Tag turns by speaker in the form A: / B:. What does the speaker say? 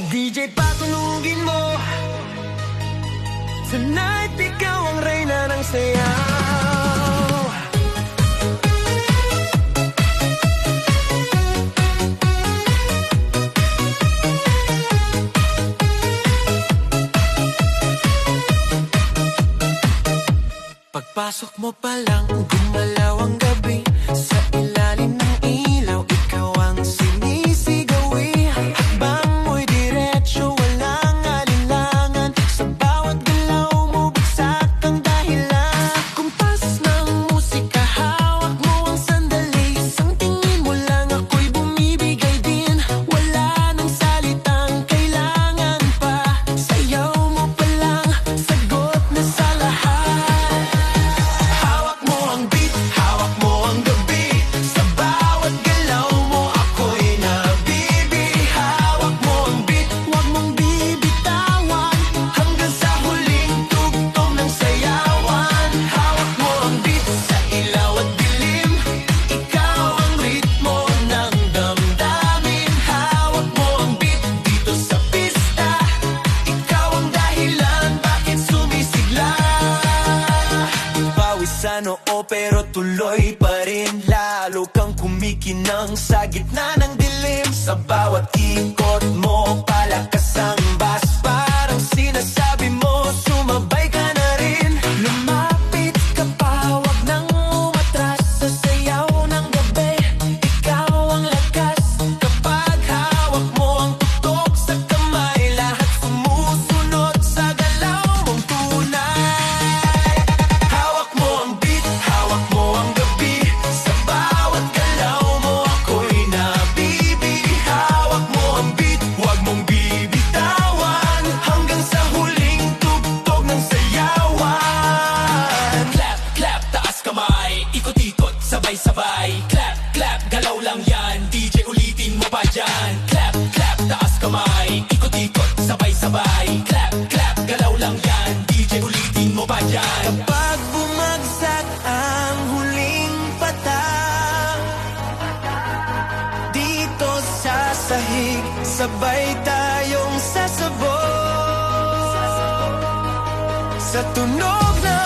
A: DJ patulugin mo. Tonight ikaw ang reyna ng sayaw. Pagpasok mo pa lang, gumalaw ang gabi. Sa ilalim ng ilaw, ikaw ang sinisigawi. Hakbang mo'y diretso, walang alinlangan. Sa bawat galaw mo, bagsak ang dahilan. Kumpas ng musika, hawak mo ang sandali. Isang tingin mo lang, ako'y bumibigay din. Wala nang salitang kailangan pa. Sayaw mo pa lang, sagot na sa lahat. Oo, pero tuloy pa rin. Lalo kang kumikinang sa gitna ng dilim. Sa bawat ikot mo, palakas ang bass. Parang sinasabi mo, sumabay ka na rin. Lumapit ka pa, wag nang umatras. Sa sayaw ng gabi, ikaw ang lakas. Kapag hawak mo ang tutok sa kamay, lahat sumusunod sa galaw mong tunay. Hawak mo ang beat, hawak mo ang gabi. Sa bawat galaw mo, ako'y nabibig. Hawak mo ang beat, huwag mong bibitawan. Hanggang sa huling tugtog ng sayawan.
B: Clap, clap, taas kamay. Ikot-ikot, sabay-sabay. Clap, clap, galaw lang yan. DJ ulitin mo pa dyan. Clap, clap, taas kamay. Ikot-ikot, sabay-sabay. Clap, clap, galaw lang yan. DJ ulitin mo pa dyan.
A: Kapag bumagsak ang huling patak, dito sa sahig, sabay tayong sasabog. Sa tunog ng